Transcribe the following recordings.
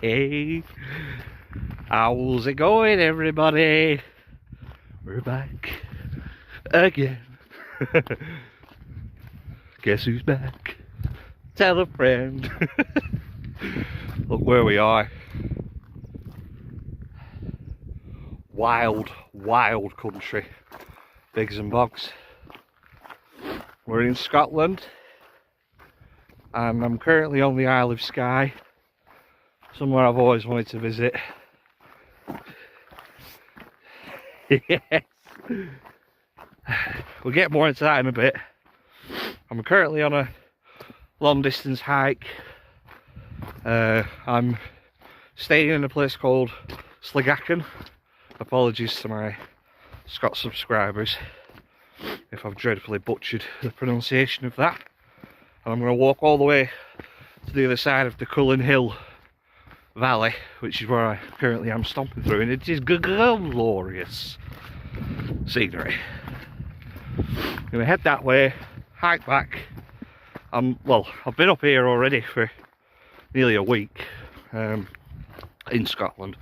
Hey, how's it going, everybody? We're back again. Guess who's back? Tell a friend. Look where we are. Wild country. Bigs and bogs. We're in Scotland, and I'm currently on the Isle of Skye, somewhere I've always wanted to visit. Yes. We'll get more into that in a bit. I'm currently on a long distance hike. I'm staying in a place called Slagachen. Apologies to my Scots subscribers if I've dreadfully butchered the pronunciation of that. And I'm going to walk all the way to the other side of the Cullen Hill Valley, which is where I currently am stomping through, and it is glorious scenery. I'm going to head that way, hike back. Well, I've been up here already for nearly a week in Scotland,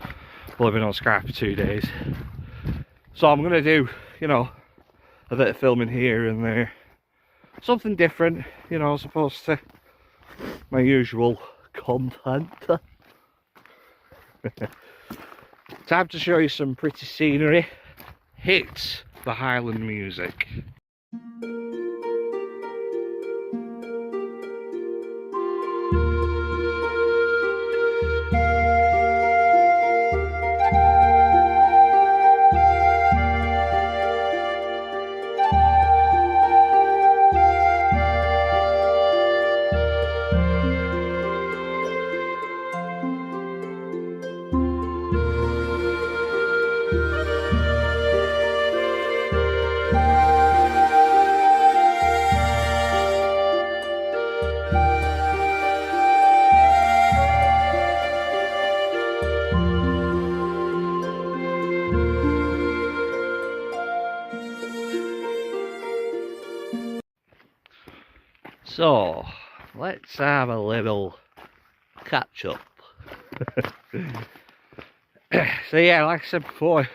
living on Skye for 2 days. So I'm going to do, you know, a bit of filming here and there. Something different, you know, as opposed to my usual content. Time to show you some pretty scenery. Hit the Highland music. So, let's have a little catch up. So yeah, like I said before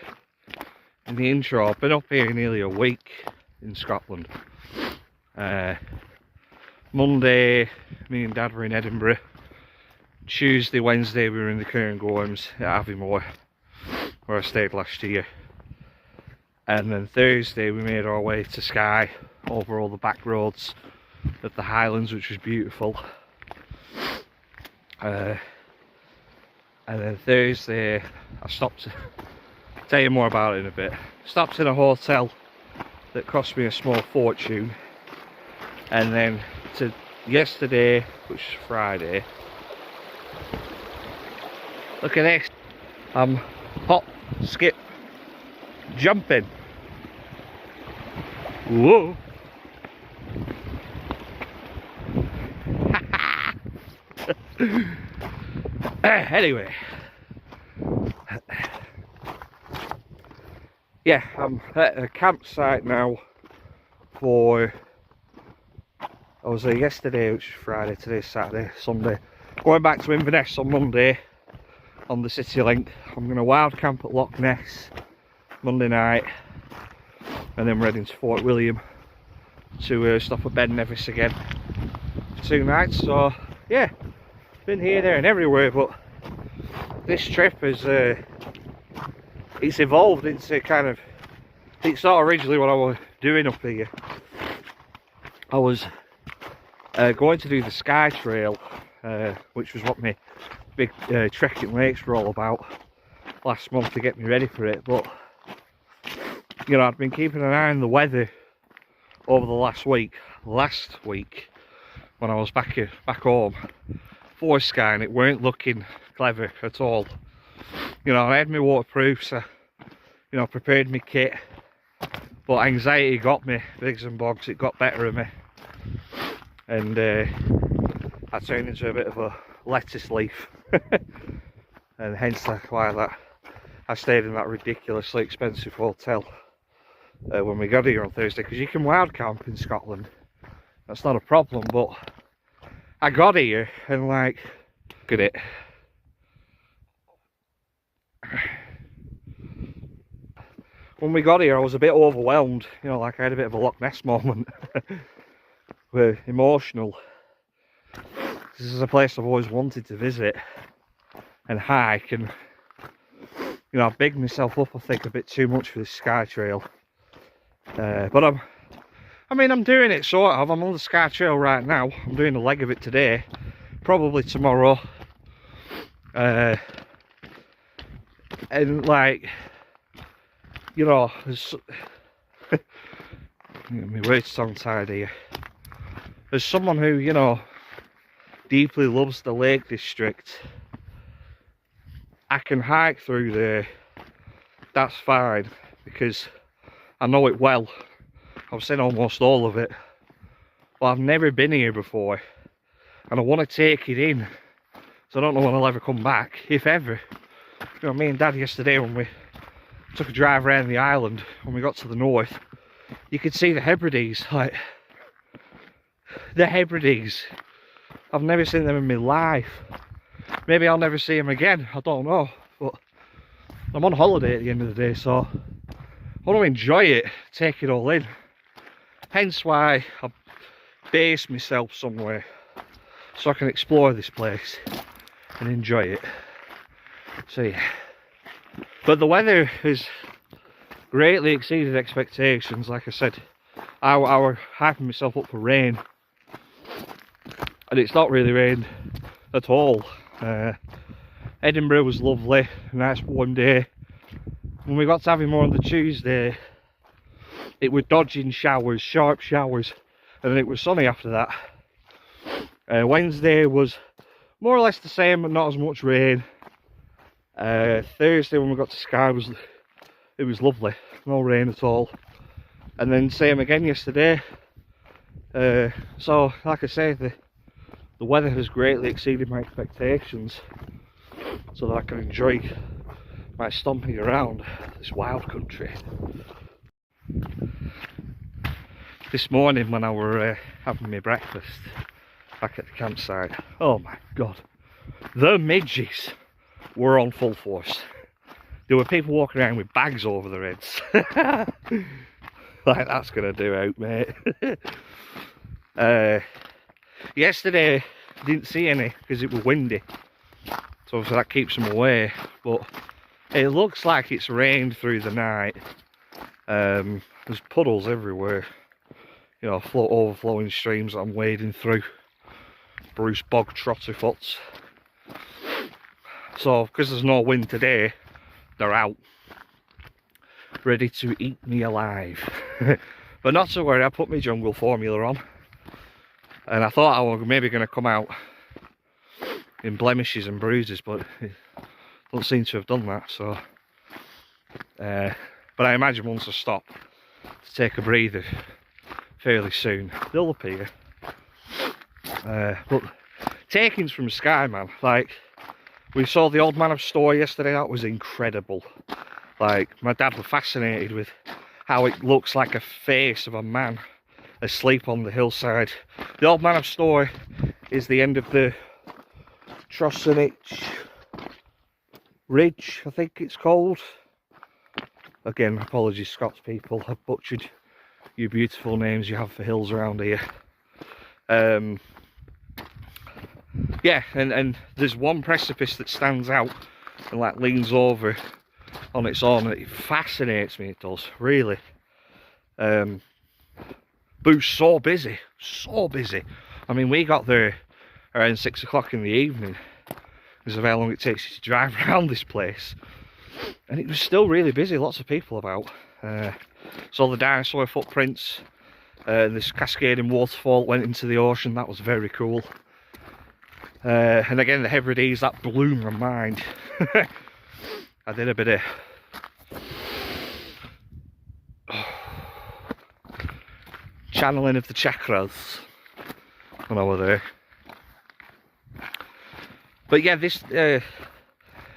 in the intro, I've been up here nearly a week in Scotland. Monday, me and Dad were in Edinburgh. Tuesday, Wednesday we were in the Cairngorms at Aviemore, where I stayed last year. And then Thursday we made our way to Skye, over all the back roads of the Highlands, which was beautiful. And then Thursday I stopped, I'll tell you more about it in a bit. Stopped in a hotel that cost me a small fortune, and then to yesterday, which is Friday. Look at this, I'm hop, skip, jumping. Whoa. Anyway, yeah, I'm at a campsite now for, I was there yesterday, which is Friday, today's Saturday, Sunday. Going back to Inverness on Monday on the City Link. I'm going to wild camp at Loch Ness Monday night, and then we're heading to Fort William to stop at Ben Nevis again for 2 nights. So yeah, been here, there and everywhere, but this trip is it's evolved into kind of, it's not originally what I was doing up here. I was going to do the Skye Trail, which was what my big trekking lakes were all about last month to get me ready for it. But you know, I'd been keeping an eye on the weather over the last week. Last week, when I was back home for Skye, and it weren't looking clever at all. You know, I had my waterproof, so you know, prepared my kit, but anxiety got me, bigs and bogs, it got better of me, and I turned into a bit of a lettuce leaf. And hence why I stayed in that ridiculously expensive hotel when we got here on Thursday, because you can wild camp in Scotland, that's not a problem. But I got here and like, look at it, when we got here I was a bit overwhelmed, you know, like I had a bit of a Loch Ness moment. We're emotional. This is a place I've always wanted to visit and hike, and you know, I've bigged myself up I think a bit too much for this Skye trail. But I'm doing it sort of. I'm on the Skye trail right now. I'm doing a leg of it today, probably tomorrow. And like, you know, my words tongue tied here. As someone who, you know, deeply loves the Lake District, I can hike through there. That's fine because I know it well. I've seen almost all of it, but I've never been here before, and I want to take it in. So I don't know when I'll ever come back, if ever. You know, me and Dad yesterday when we took a drive around the island, when we got to the north, you could see the Hebrides, like the Hebrides. I've never seen them in my life. Maybe I'll never see them again, I don't know, but I'm on holiday at the end of the day, so I want to enjoy it, take it all in. Hence why I base myself somewhere so I can explore this place and enjoy it. So yeah, but the weather has greatly exceeded expectations. Like I said, I was hyping myself up for rain, and it's not really rained at all. Edinburgh was lovely, nice warm day. When we got to Aviemore on the Tuesday, it was dodging showers, sharp showers, and then it was sunny after that. Wednesday was more or less the same, but not as much rain. Thursday when we got to Skye, it was lovely, no rain at all. And then same again yesterday. So like I say, the weather has greatly exceeded my expectations, so that I can enjoy my stomping around this wild country. This morning when I were having my breakfast back at the campsite, oh my god, the midges were on full force. There were people walking around with bags over their heads. Like, that's gonna do out, mate. Yesterday I didn't see any because it was windy, so obviously that keeps them away, but it looks like it's rained through the night. There's puddles everywhere, you know, overflowing streams that I'm wading through. Bruce bog trotterfoots. So because there's no wind today, they're out, ready to eat me alive. But not to worry, I put my jungle formula on, and I thought I was maybe going to come out in blemishes and bruises, but it don't seem to have done that. So but I imagine once I stop to take a breather fairly soon, they'll appear. But takings from Skye, man, like, we saw the Old Man of Store yesterday. That was incredible. Like, my dad was fascinated with how it looks like a face of a man asleep on the hillside. The Old Man of Store is the end of the Trossenich Ridge, I think it's called. Again, apologies Scots people, I've butchered you beautiful names you have for hills around here. Yeah, and there's one precipice that stands out and like leans over on its own, and it fascinates me, it does, really. But it's so busy, so busy. I mean, we got there around 6 o'clock in the evening because of how long it takes you to drive around this place, and it was still really busy, lots of people about. Saw the dinosaur footprints, this cascading waterfall went into the ocean, that was very cool. And again, the Hebrides, that blew my mind. I did a bit of channeling of the chakras when I was there. But yeah, this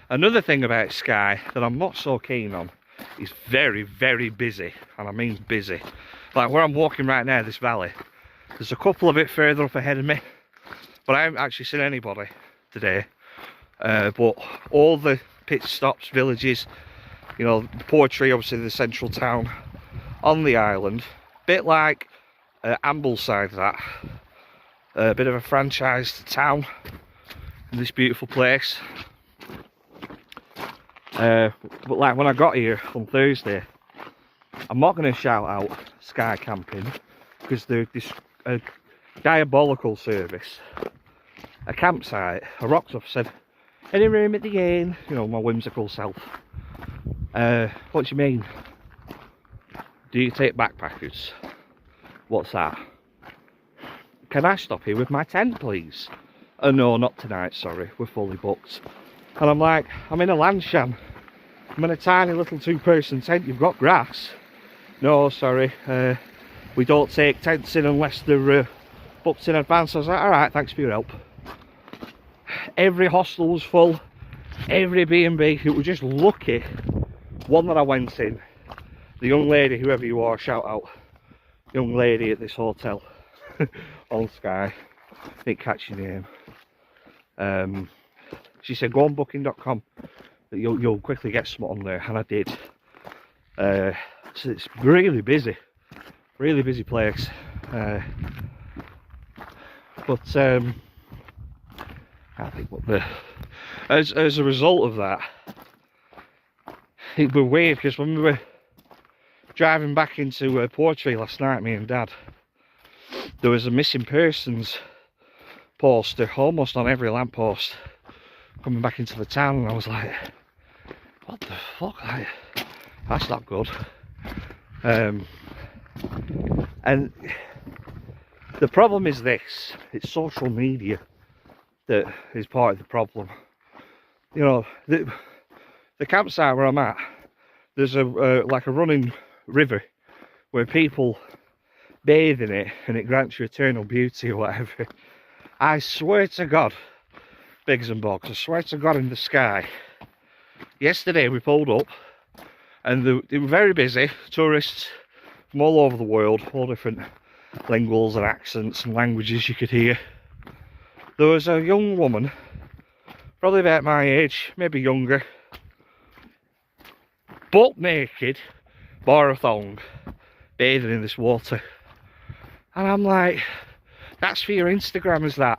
another thing about Skye that I'm not so keen on is very, very busy, and I mean busy. Like where I'm walking right now, this valley, there's a couple of it further up ahead of me, but I haven't actually seen anybody today. But all the pit stops, villages. You know, Portree, obviously the central town on the island. Bit like Ambleside, that. A bit of a franchised town in this beautiful place. But like when I got here on Thursday, I'm not going to shout out Skye Camping because they're this diabolical service. A campsite, I rocked up, said, any room at the inn? You know, my whimsical self. What do you mean? Do you take backpackers? What's that? Can I stop here with my tent, please? No, not tonight, sorry, we're fully booked. And I'm like, I'm in a Landsham. I'm in a tiny little 2-person tent, you've got grass. No, sorry, we don't take tents in unless they're booked in advance. I was like, alright, thanks for your help. Every hostel was full, every B&B, it was just lucky. One that I went in, the young lady, whoever you are, shout out, young lady at this hotel on Skye, didn't catch your name. She said, go on booking.com, you'll quickly get something on there, and I did. So it's really busy place. But I think what as a result of that, it was weird because when we were driving back into Portree last night, me and Dad, there was a missing persons poster almost on every lamppost coming back into the town, and I was like, what the fuck, like, that's not good. And the problem is this, it's social media that is part of the problem. You know, the campsite where I'm at, there's like a running river where people bathe in it and it grants you eternal beauty or whatever. I swear to God, Biggs and Bogs, I swear to God in the sky, yesterday we pulled up and they were very busy, tourists from all over the world, all different linguals and accents and languages you could hear. There was a young woman, probably about my age, maybe younger, butt naked, bar a thong, bathing in this water. And I'm like, that's for your Instagram, is that?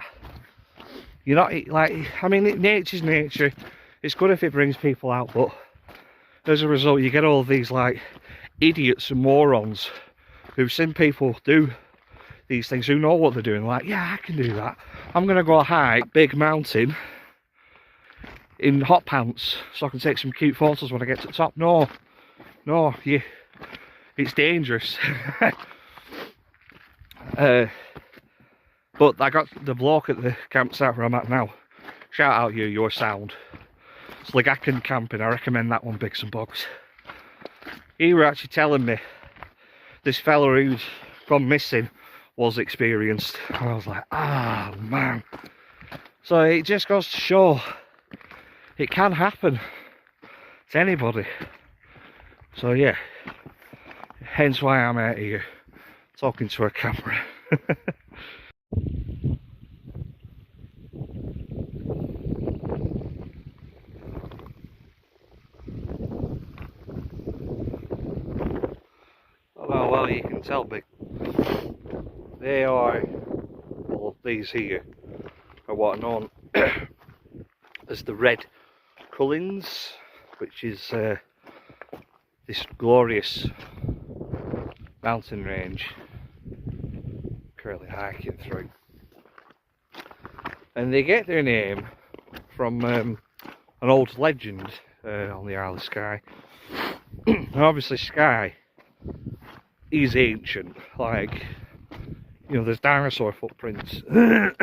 You're not, like, I mean, nature's nature. It's good if it brings people out, but as a result, you get all these, like, idiots and morons who've seen people do these things, who know what they're doing, like, yeah, I can do that. I'm going to go hike big mountain in hot pants so I can take some cute photos when I get to the top. No, yeah, it's dangerous. But I got the bloke at the campsite where I'm at now. Shout out you, you're sound. It's Legacan Camping, I recommend that one, Biggs and Bogs. He were actually telling me this fella who'd gone missing was experienced, and I was like, ah, man. So it just goes to show it can happen to anybody. So yeah, hence why I'm out here talking to a camera. Oh well, you can tell me. They are, well, these here are what are known as the Red Cullins, which is this glorious mountain range currently hiking through. And they get their name from an old legend on the Isle of Skye. And obviously Skye is ancient, like, you know, there's dinosaur footprints in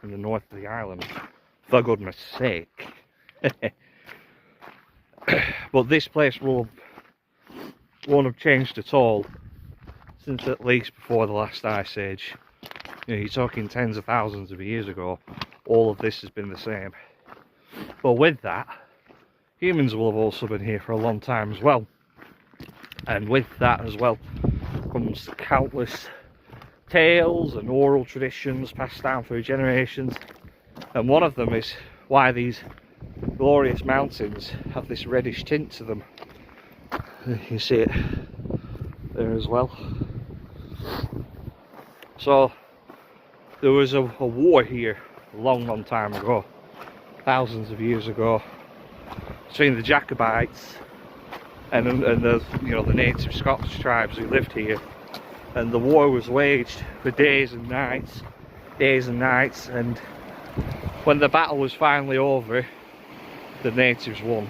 the north of the island, for goodness sake. But this place won't have changed at all since at least before the last ice age. You know, you're talking tens of thousands of years ago, all of this has been the same. But with that, humans will have also been here for a long time as well. And with that as well comes countless tales and oral traditions passed down through generations. And one of them is why these glorious mountains have this reddish tint to them. You can see it there as well. So there was a war here a long time ago, thousands of years ago, between the Jacobites and the, you know, the native Scots tribes who lived here, and the war was waged for days and nights, and when the battle was finally over, the natives won.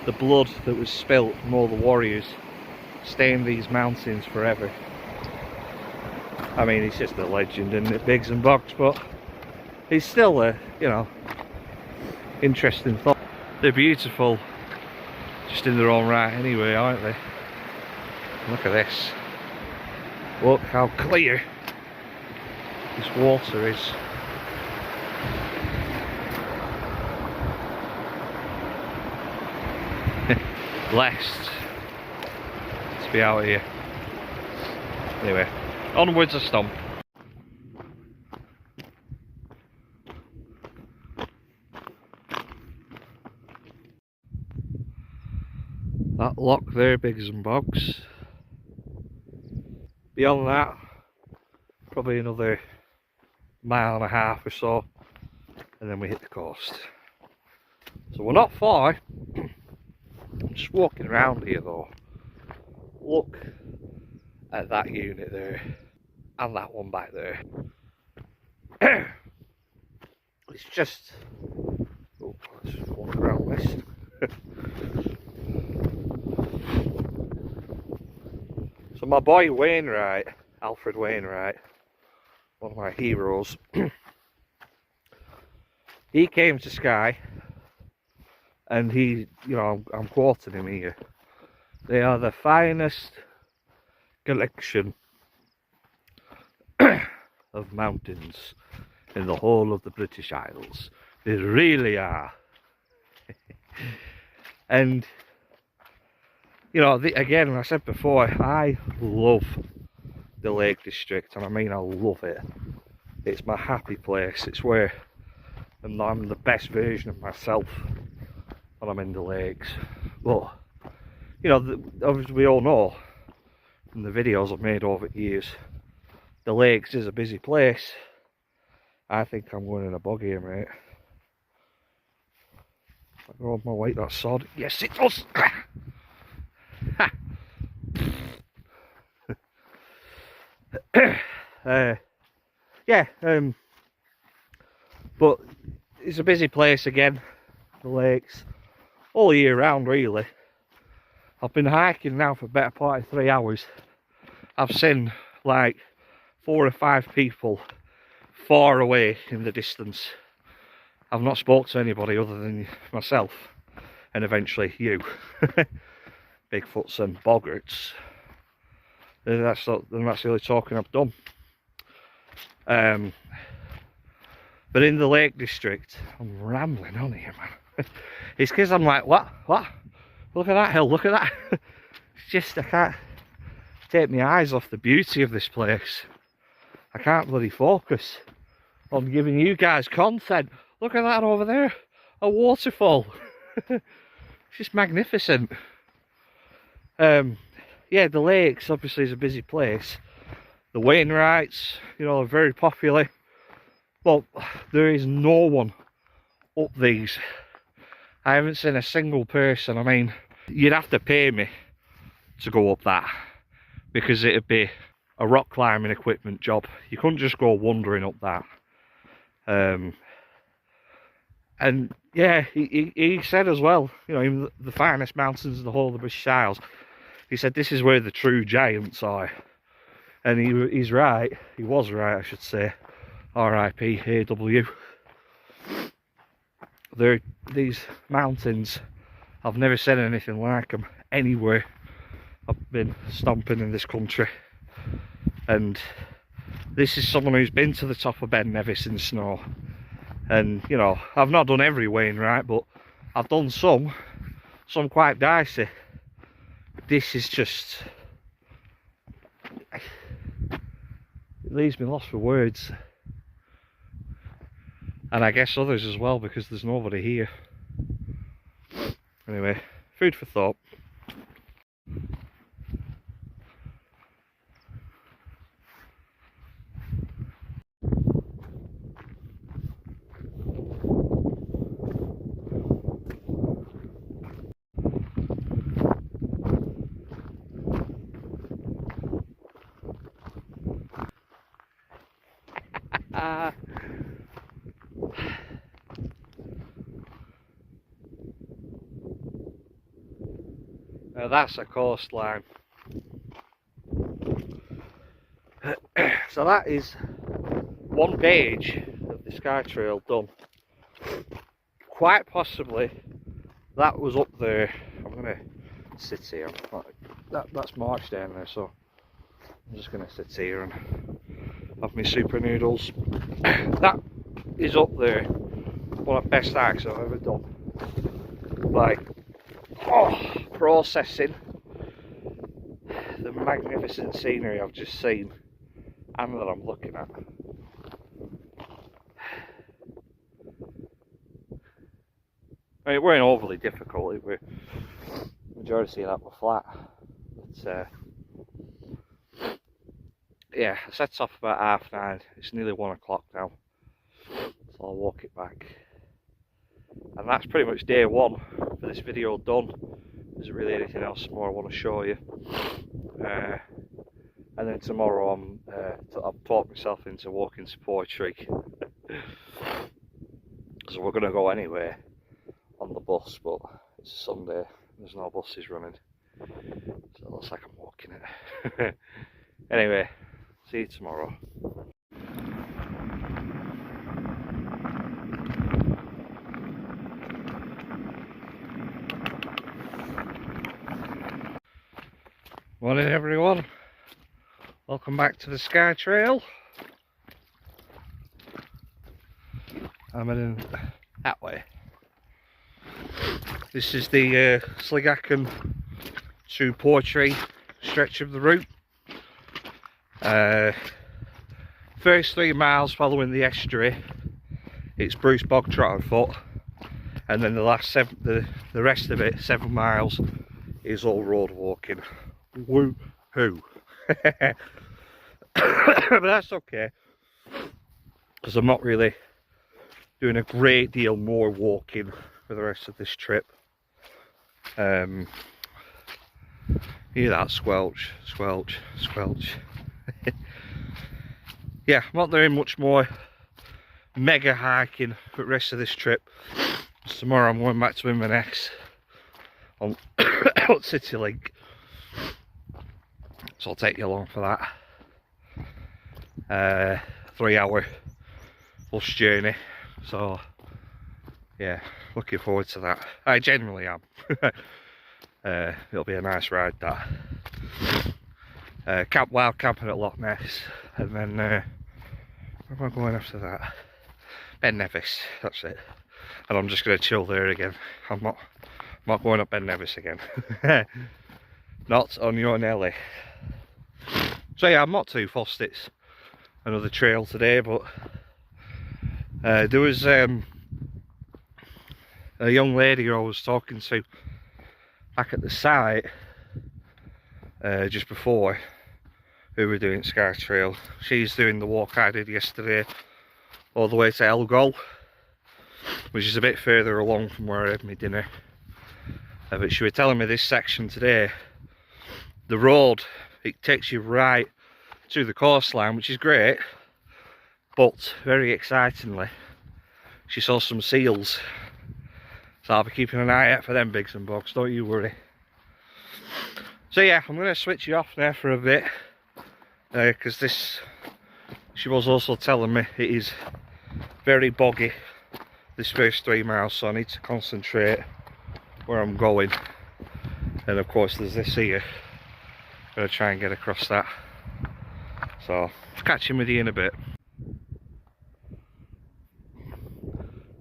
The blood that was spilt from all the warriors stained these mountains forever. I mean, it's just a legend, isn't it, Biggs and Boggs, but it's still a, you know, interesting thought. They're beautiful just in their own right anyway, aren't they? Look at this. Look how clear this water is. Blessed to be out here. Anyway, onwards a stomp. That loch there, Biggs and Boggs. Beyond that, probably another mile and a half or so, and then we hit the coast. So we're not far. I'm just walking around here though. Look at that unit there, and that one back there. It's just, oh, let's just walk around this. So my boy Wainwright, Alfred Wainwright, one of my heroes, he came to Skye, and he, you know, I'm quoting him here. They are the finest collection of mountains in the whole of the British Isles. They really are. And, you know, again, I said before, I love the Lake District, and I mean I love it. It's my happy place. It's where I'm the best version of myself when I'm in the lakes. But, you know, obviously we all know from the videos I've made over the years, the lakes is a busy place. I think I'm going in a bog here, mate. I go on my weight, that sod. Yes, it does! But it's a busy place again, the lakes, all year round really. I've been hiking now for a better part of 3 hours. I've seen like 4 or 5 people far away in the distance. I've not spoke to anybody other than myself, and eventually you. Bigfoots and boggarts. That's the only talking I've done. But in the Lake District, I'm rambling on here, man. It's because I'm like, what? Look at that hill, look at that. It's just, I can't take my eyes off the beauty of this place. I can't bloody focus on giving you guys content. Look at that over there, a waterfall. It's just magnificent. Yeah, the lakes obviously is a busy place. The Wainwrights, you know, are very popular. But there is no one up these. I haven't seen a single person. I mean, you'd have to pay me to go up that, because it'd be a rock climbing equipment job. You couldn't just go wandering up that. And yeah, he said as well, you know, even the finest mountains in the whole of the British Isles. He said this is where the true giants are. And he's right. He was right, I should say. R.I.P. A.W. These mountains, I've never seen anything like them anywhere. I've been stomping in this country, and this is someone who's been to the top of Ben Nevis in snow. And you know, I've not done every Wainwright, but I've done some quite dicey. This is just, it leaves me lost for words, and I guess others as well, because there's nobody here. Anyway, food for thought. Now that's a coastline. So that is one gauge of the Skye Trail done. Quite possibly that was up there. I'm gonna sit here. That's marsh down there, so I'm just gonna sit here and have my super noodles. That is up there. One of the best hikes I've ever done. Like, processing the magnificent scenery I've just seen and that I'm looking at. I mean, it weren't overly difficult. The majority of that were flat. But, yeah, I set off about 9:30. It's nearly 1 o'clock now, so I'll walk it back. And that's pretty much day one for this video done. There isn't really anything else more I want to show you. And then tomorrow I've taught myself into walking to poetry. So we're going to go anywhere on the bus, but it's Sunday, there's no buses running. So it looks like I'm walking it. Anyway, see you tomorrow. Morning everyone, welcome back to the Skye Trail. I'm heading that way. This is the Sligacken to Portree stretch of the route. First 3 miles following the estuary, it's Bruce bog trot foot, and then the last the rest of it, 7 miles, is all road walking. Woo hoo! But that's okay, because I'm not really doing a great deal more walking for the rest of this trip. Hear that squelch, squelch, squelch. Yeah, I'm not doing much more mega hiking for the rest of this trip. Tomorrow I'm going back to Inverness on City Link, so I'll take you along for that. 3-hour bus journey, so yeah, looking forward to that. I genuinely am. It'll be a nice ride, that. Wildcamping at Loch Ness, and then where am I going after that? Ben Nevis, that's it. And I'm just going to chill there again. I'm not going up Ben Nevis again. Not on your Nelly. So yeah, I'm not too fussed it's another trail today, but there was a young lady who I was talking to back at the site just before, who were doing Skye Trail. She's doing the walk I did yesterday all the way to Elgol, which is a bit further along from where I had my dinner. But she was telling me this section today, the road, it takes you right to the coastline, which is great, but very excitingly, she saw some seals. So I'll be keeping an eye out for them bigs and bogs, don't you worry. So yeah, I'm going to switch you off there for a bit, because she was also telling me it is very boggy this first 3 miles, so I need to concentrate where I'm going. And of course there's this here, I'm going to try and get across that. So catch him with you in a bit.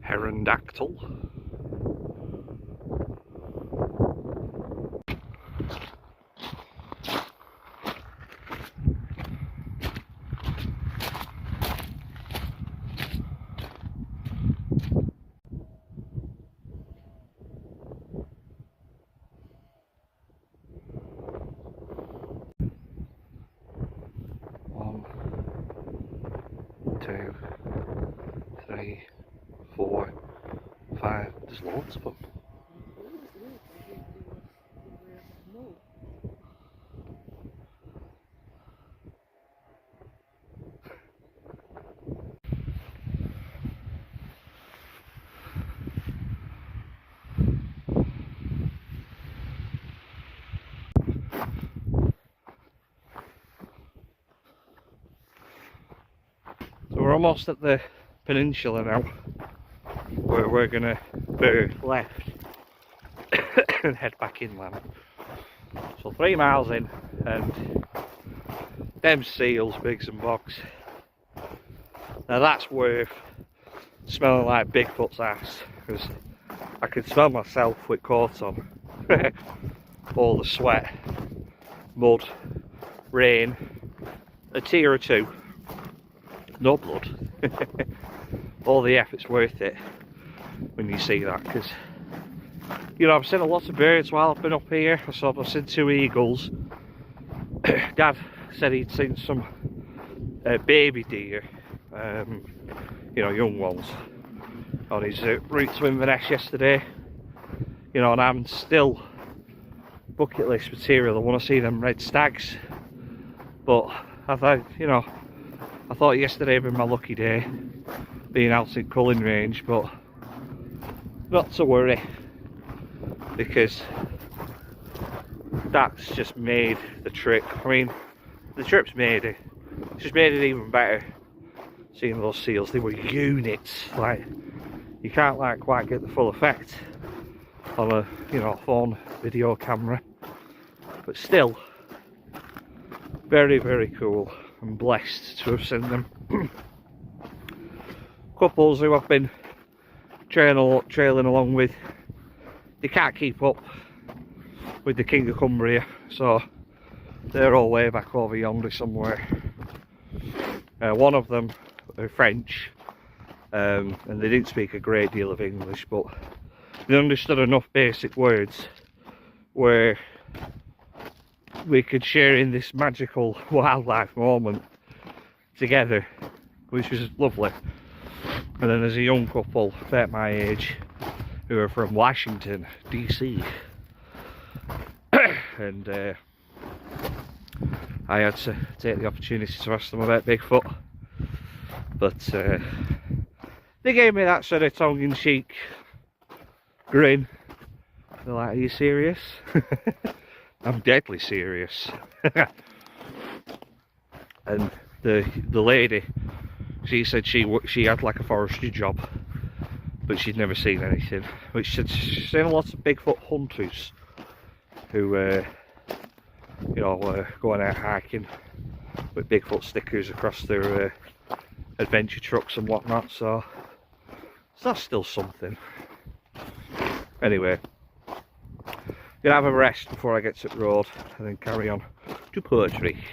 Herondactyl. 3, 4, 5. There's loads of them. So we're almost at the peninsula now, where we're gonna veer left and head back inland. So 3 miles in, and them seals, bigs and bogs. Now that's worth smelling like Bigfoot's ass, because I can smell myself with coat on. All the sweat, mud, rain, a tear or two, no blood. All the effort's worth it when you see that, because you know, I've seen a lot of birds while I've been up here. I've seen 2 eagles. Dad said he'd seen some baby deer, you know, young ones, on his route to Inverness yesterday. You know, and I'm still bucket list material. I want to see them red stags, but I thought, you know, I thought yesterday had been my lucky day, being out in culling range, but not to worry, because that's just made the trip. I mean, the trip's made it. It's just made it even better. Seeing those seals, they were units. Like, you can't like quite get the full effect on a, you know, phone video camera, but still very, very cool. I'm blessed to have seen them. Couples who I've been trailing along with, they can't keep up with the King of Cumbria, so they're all way back over yonder somewhere. One of them are French, and they didn't speak a great deal of English, but they understood enough basic words where we could share in this magical wildlife moment together, which was lovely. And then there's a young couple about my age who are from Washington, DC, and I had to take the opportunity to ask them about Bigfoot, but they gave me that sort of tongue-in-cheek grin. They're like, "Are you serious?" I'm deadly serious. And the lady, she said she had like a forestry job, but she'd never seen anything. Which she's seen a lot of Bigfoot hunters who, you know, were going out hiking with Bigfoot stickers across their adventure trucks and whatnot. So that's still something. Anyway, gonna have a rest before I get to the road and then carry on to poetry.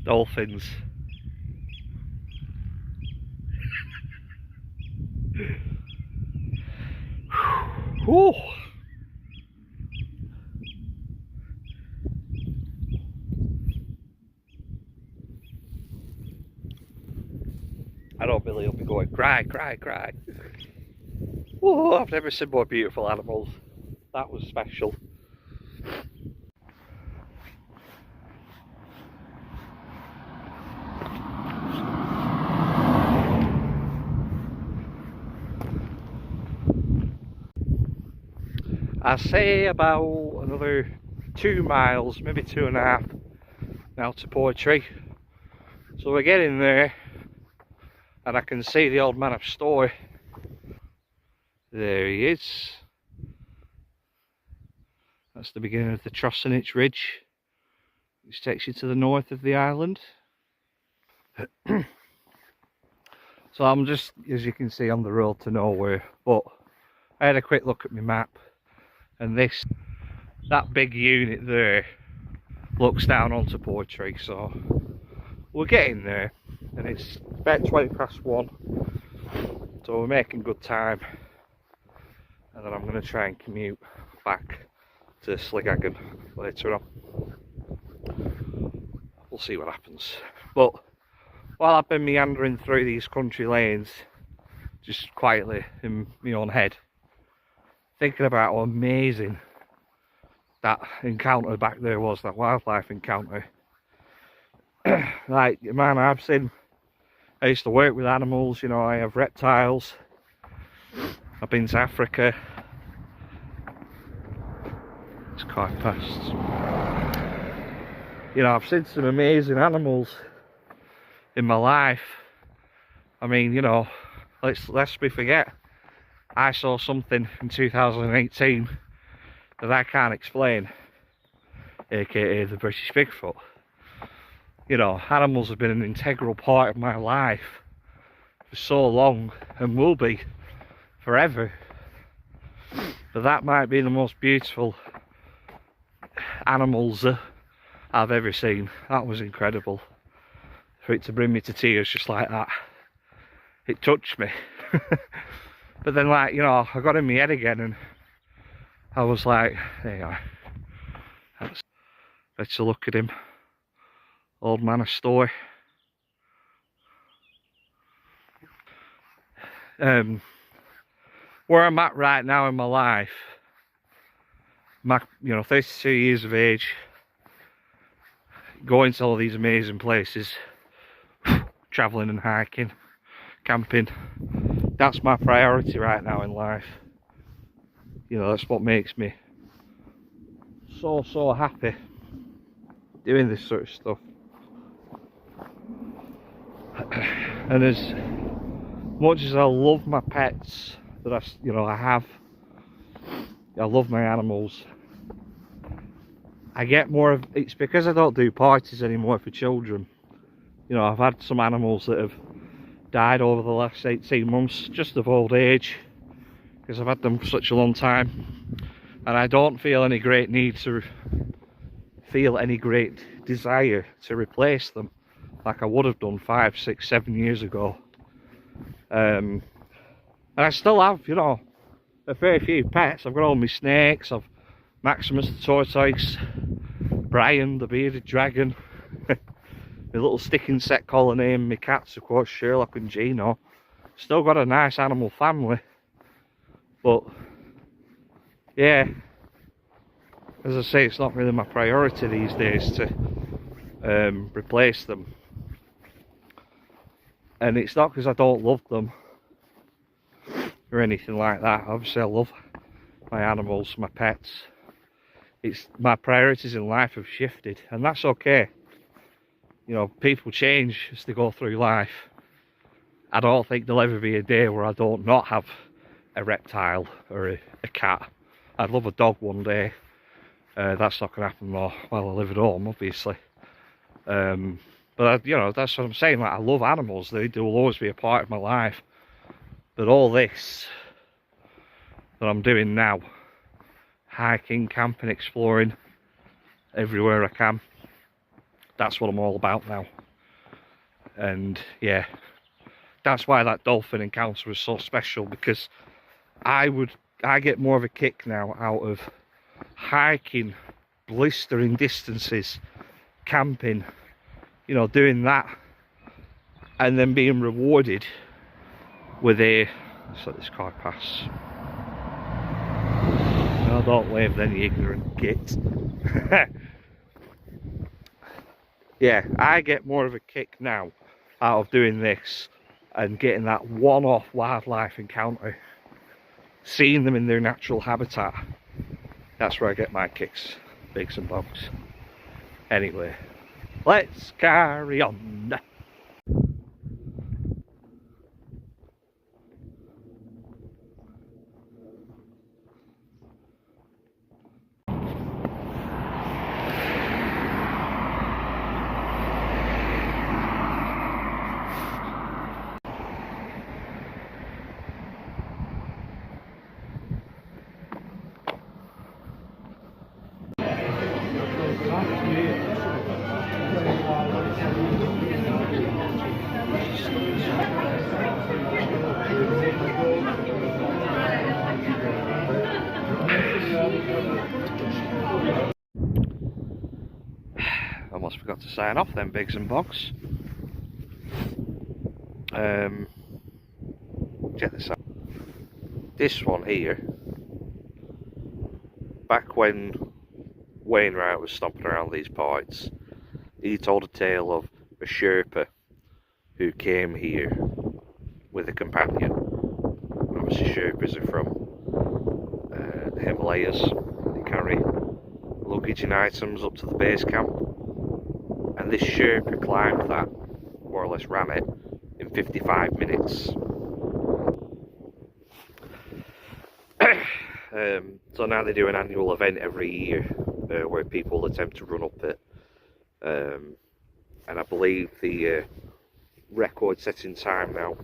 Dolphins. Whew. I know Billy will be going, cry, cry, cry. Oh, I've never seen more beautiful animals. That was special. I say about another 2 miles, maybe 2.5 now to Poetry. So we're getting there, and I can see the old man of Story. There he is. That's the beginning of the Trossenich Ridge, which takes you to the north of the island. So I'm just, as you can see, on the road to nowhere, but I had a quick look at my map, and that big unit there looks down onto Portree, so we're getting there, and it's about 20 past 1, so we're making good time, and then I'm going to try and commute back to Sligagan later on. We'll see what happens. But while I've been meandering through these country lanes, just quietly in my own head, thinking about how amazing that encounter back there was, that wildlife encounter. Like, man, I used to work with animals, you know, I have reptiles, I've been to Africa. It's quite fast. You know, I've seen some amazing animals in my life. I mean, you know, lest we forget, I saw something in 2018 that I can't explain, aka the British Bigfoot. You know, animals have been an integral part of my life for so long, and will be forever. But that might be the most beautiful animals I've ever seen. That was incredible. For it to bring me to tears just like that, it touched me. But then, like, you know, I got in my head again, and I was like, there you are. Let's look at him. Old man of story. Where I'm at right now in my life, you know, 32 years of age, going to all these amazing places, travelling and hiking, camping, that's my priority right now in life. You know, that's what makes me so happy, doing this sort of stuff. And as much as I love my pets that I love my animals, I get more of, it's because I don't do parties anymore for children. You know, I've had some animals that have died over the last 18 months just of old age, because I've had them for such a long time, and I don't feel any great desire to replace them like I would have done 5, 6, 7 years ago. And I still have, you know, a fair few pets. I've got all my snakes, I've Maximus the tortoise, Brian the bearded dragon, my little stick insect colony, and my cats, of course, Sherlock and Gino. Still got a nice animal family, but yeah, as I say, it's not really my priority these days to replace them. And it's not because I don't love them or anything like that. Obviously I love my animals, my pets. It's my priorities in life have shifted, and that's okay. You know, people change as they go through life. I don't think there'll ever be a day where I don't not have a reptile or a cat. I'd love a dog one day. That's not going to happen though while I live at home, obviously. But you know, that's what I'm saying. Like, I love animals; they will always be a part of my life. But all this that I'm doing now, hiking, camping, exploring everywhere I can, that's what I'm all about now. And yeah, that's why that dolphin encounter was so special, because I get more of a kick now out of hiking blistering distances, camping, you know, doing that, and then being rewarded with let's let this car pass. No, don't wave then, you ignorant git. Yeah, I get more of a kick now out of doing this and getting that one-off wildlife encounter, seeing them in their natural habitat. That's where I get my kicks, bigs and bogs. Anyway, let's carry on. almost forgot to sign off then, Biggs and Bogs. Check this out. This one here, back when Wainwright was stomping around these parts, he told a tale of a Sherpa who came here with a companion. Obviously Sherpas are from the Himalayas. They carry luggage and items up to the base camp, and this Sherpa climbed that, more or less ran it, in 55 minutes. So now they do an annual event every year where people attempt to run up it, and I believe the record setting time now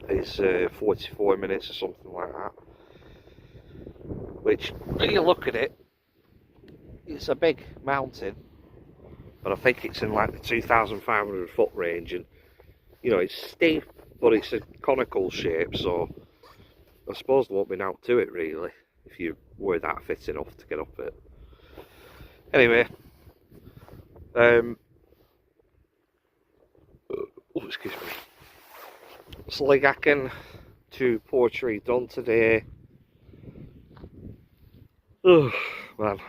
is 44 minutes or something like that, which, when you look at it, it's a big mountain, but I think it's in like the 2,500 foot range, and you know, it's steep, but it's a conical shape, so I suppose there won't be an out to it really, if you were that fit enough to get up it. Anyway, oh, excuse me. Sligacking to Portree done today. Oh man,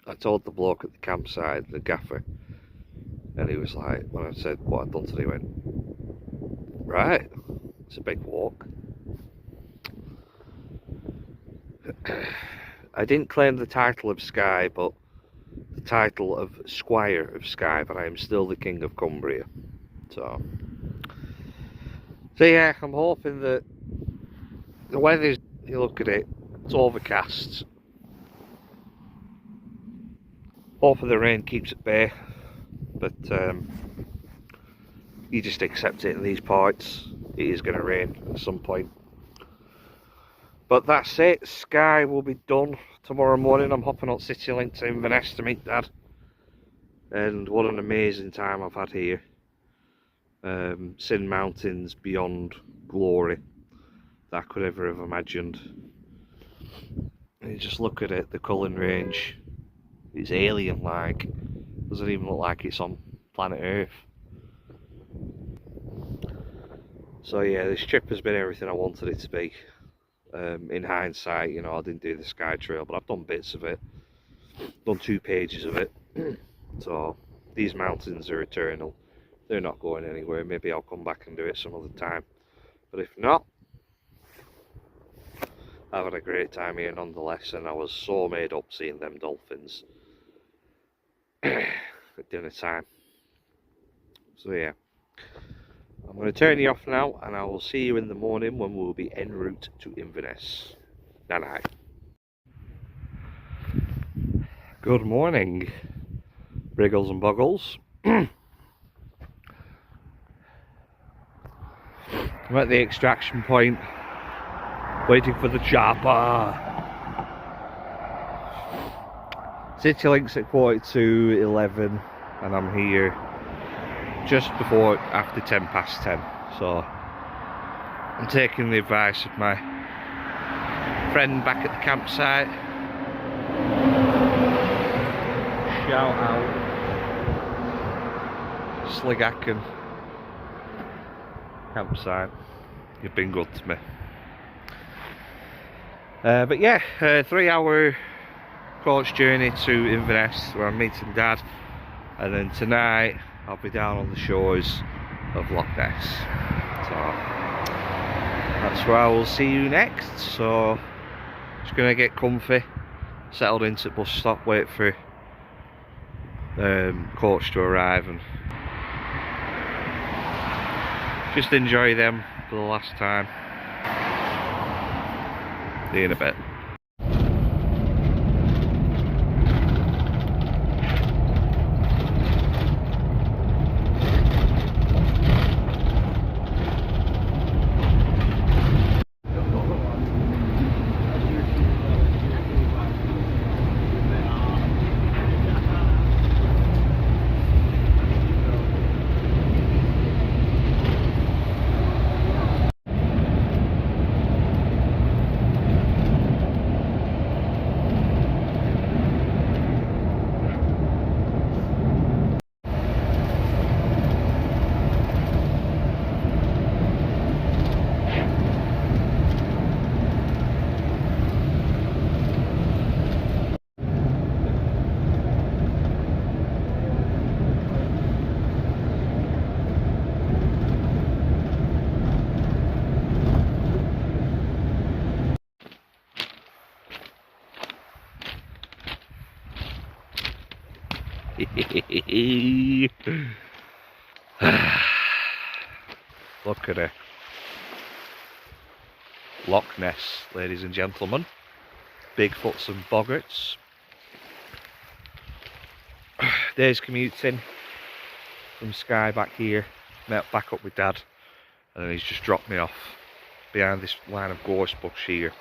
I told the bloke at the campsite, the gaffer, and he was like, when I said what I'd done today, he went, right, it's a big walk. I didn't claim the title of Skye, but the title of Squire of Skye, but I am still the King of Cumbria. So yeah, I'm hoping that the weather's, you look at it, it's overcast. Hoping the rain keeps at bay, but you just accept it in these parts. It is going to rain at some point. But that's it. Skye will be done tomorrow morning. I'm hopping on CityLink to Inverness to meet Dad. And what an amazing time I've had here. Seen mountains beyond glory that I could ever have imagined. And you just look at it, the Cullen Range. It's alien-like. Doesn't even look like it's on planet Earth. So yeah, this trip has been everything I wanted it to be. In hindsight, you know, I didn't do the Skye Trail, but I've done bits of it. Done 2 pages of it. So these mountains are eternal. They're not going anywhere. Maybe I'll come back and do it some other time. But if not, I've had a great time here nonetheless, and I was so made up seeing them dolphins at dinner time. So yeah, I'm going to turn you off now, and I will see you in the morning when we'll be en route to Inverness. Night. Good morning, Briggles and Boggles. I'm at the extraction point, waiting for the chopper. CityLink's at 11:45, and I'm here just after 10:10. So I'm taking the advice of my friend back at the campsite. Shout out Sligackin campsite, you've been good to me. But yeah, 3-hour coach journey to Inverness where I'm meeting Dad, and then tonight I'll be down on the shores of Loch Ness. So that's where I will see you next. So just gonna get comfy, settled into the bus stop, wait for coach to arrive, and just enjoy them for the last time. See you in a bit. Look at her. Loch Ness, ladies and gentlemen. Bigfoots and boggarts. Day's commuting from Skye back here. Met back up with Dad, and then he's just dropped me off behind this line of gorse bush here.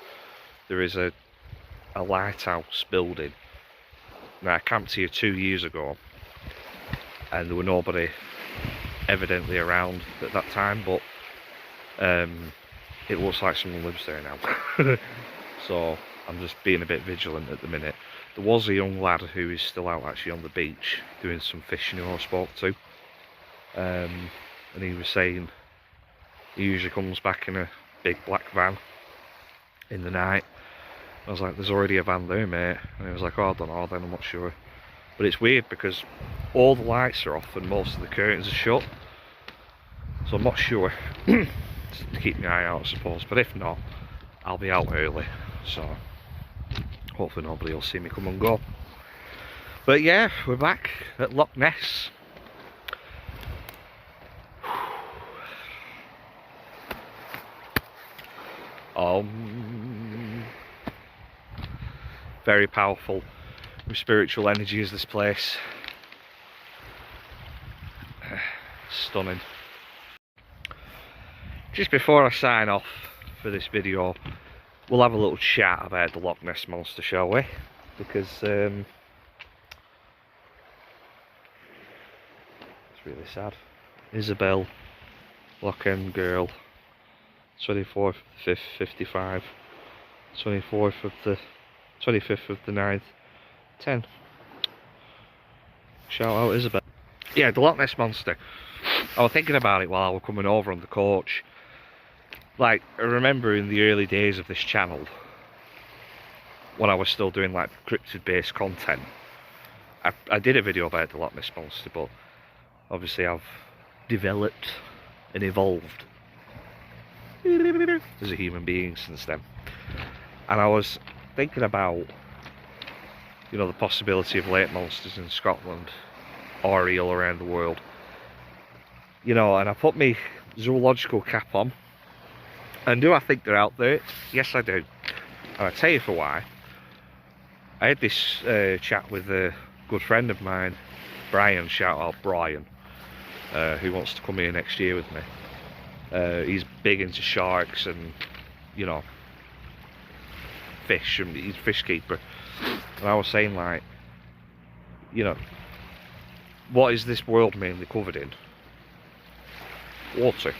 There is a lighthouse building. Now, I camped here 2 years ago, and there were nobody evidently around at that time, but it looks like someone lives there now. So I'm just being a bit vigilant at the minute. There was a young lad who is still out actually on the beach doing some fishing who I spoke to, and he was saying he usually comes back in a big black van in the night. I was like, there's already a van there, mate. And he was like, oh, I don't know then, I'm not sure. But it's weird because all the lights are off and most of the curtains are shut, so I'm not sure. To keep my eye out, I suppose, but if not, I'll be out early, so hopefully nobody will see me come and go. But yeah, we're back at Loch Ness. Very powerful with spiritual energy is this place. Stunning. Just before I sign off for this video, we'll have a little chat about the Loch Ness Monster, shall we? Because it's really sad. Isabel, Loch End girl, 24th of the 5th, 55, 25th of the 9th, 10. Shout out Isabel. Yeah, the Loch Ness Monster. I was thinking about it while I was coming over on the coach. Like, I remember in the early days of this channel, when I was still doing like cryptid based content, I did a video about the Loch Ness Monster, but obviously I've developed and evolved as a human being since then. And I was thinking about, you know, the possibility of lake monsters in Scotland or all around the world. You know, and I put my zoological cap on. And do I think they're out there? Yes, I do. And I'll tell you for why. I had this chat with a good friend of mine, Brian, shout out Brian, who wants to come here next year with me. He's big into sharks and, you know, fish, and he's a fish keeper. And I was saying, like, you know, what is this world mainly covered in? Water.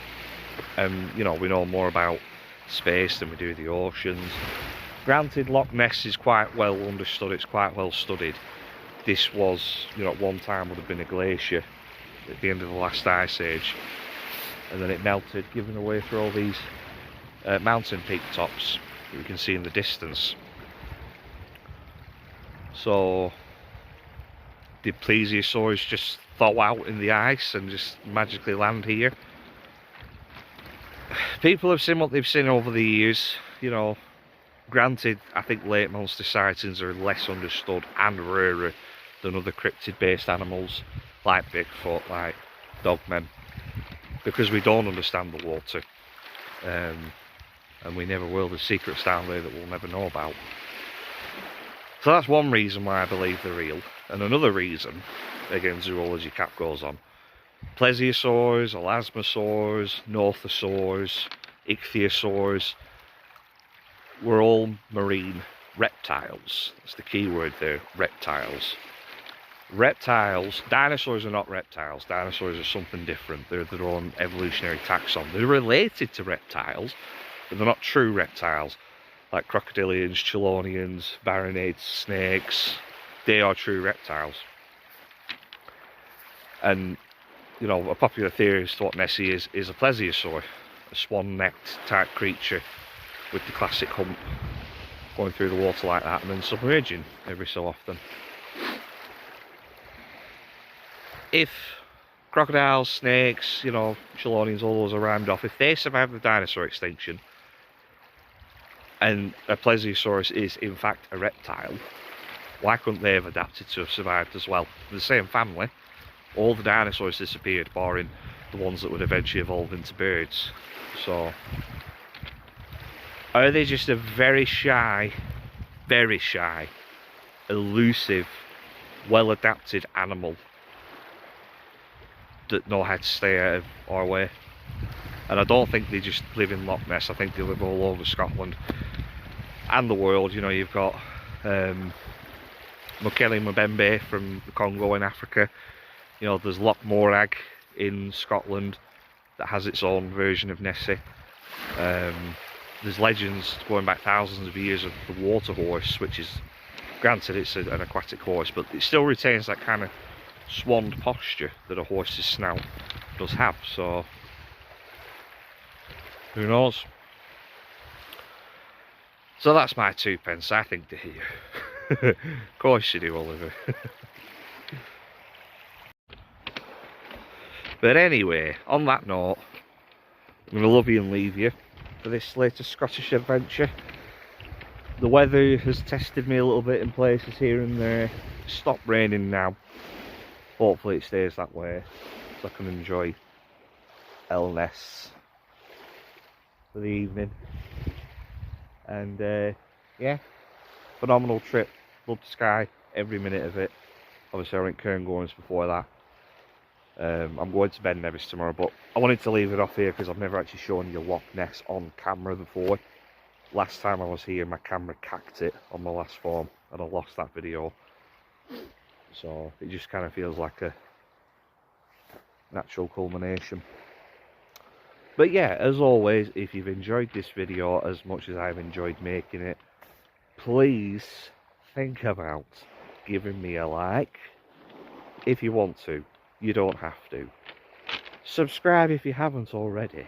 And, you know, we know more about space than we do the oceans. Granted, Loch Ness is quite well understood, it's quite well studied. This was, you know, at one time would have been a glacier at the end of the last ice age, and then it melted, giving way for all these mountain peak tops that we can see in the distance. So did plesiosaurs just thaw out in the ice and just magically land here? People have seen what they've seen over the years, you know. Granted, I think lake monster sightings are less understood and rarer than other cryptid based animals like Bigfoot, like dogmen, because we don't understand the water, and we never will. There's secrets down there that we'll never know about. So that's one reason why I believe they're real. And another reason, again, zoology cap goes on, plesiosaurs, elasmosaurs, northosaurs, ichthyosaurs were all marine reptiles. That's the key word there, reptiles. Reptiles, dinosaurs are not reptiles. Dinosaurs are something different. They're their own evolutionary taxon. They're related to reptiles, but they're not true reptiles. Like crocodilians, chelonians, varanids, snakes, they are true reptiles. And, you know, a popular theory as to what Nessie is a plesiosaur, a swan-necked type creature with the classic hump, going through the water like that and then submerging every so often. If crocodiles, snakes, you know, chelonians, all those are rhymed off, if they survived the dinosaur extinction and a plesiosaurus is in fact a reptile, Why couldn't they have adapted to have survived as well? The same family. All the dinosaurs disappeared, barring the ones that would eventually evolve into birds. So, are they just a very shy, elusive, well-adapted animal that know how to stay out of our way? And I don't think they just live in Loch Ness. I think they live all over Scotland and the world. You know, you've got Mokele Mbembe from the Congo in Africa. You know, there's Loch Morag in Scotland that has its own version of Nessie. There's legends going back thousands of years of the water horse, which is, granted it's an aquatic horse, but it still retains that kind of swanned posture that a horse's snout does have. So who knows? So that's my 2 pence. I think they're here. Of course you do, Oliver. But anyway, on that note, I'm going to love you and leave you for this latest Scottish adventure. The weather has tested me a little bit in places here and there. It's stopped raining now. Hopefully it stays that way so I can enjoy ness for the evening. And yeah, phenomenal trip. Loved Skye, every minute of it. Obviously I went Cairngorms before that. I'm going to Ben Nevis tomorrow, but I wanted to leave it off here because I've never actually shown you Loch Ness on camera before. Last time I was here, my camera cacked it on my last form and I lost that video. So it just kind of feels like a natural culmination. But yeah, as always, if you've enjoyed this video as much as I've enjoyed making it, please think about giving me a like if you want to. You don't have to. Subscribe if you haven't already.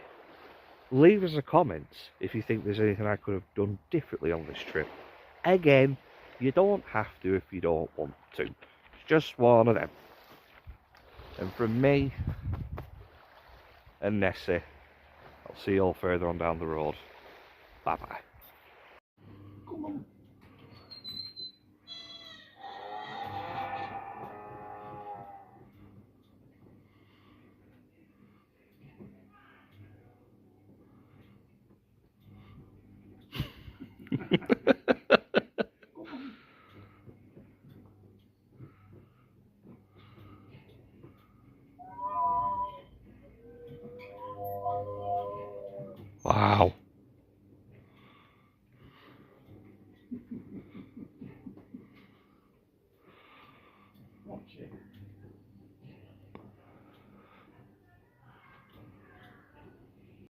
Leave us a comment if you think there's anything I could have done differently on this trip. Again, you don't have to if you don't want to. It's just one of them. And from me and Nessie, I'll see you all further on down the road. Bye bye. Come on.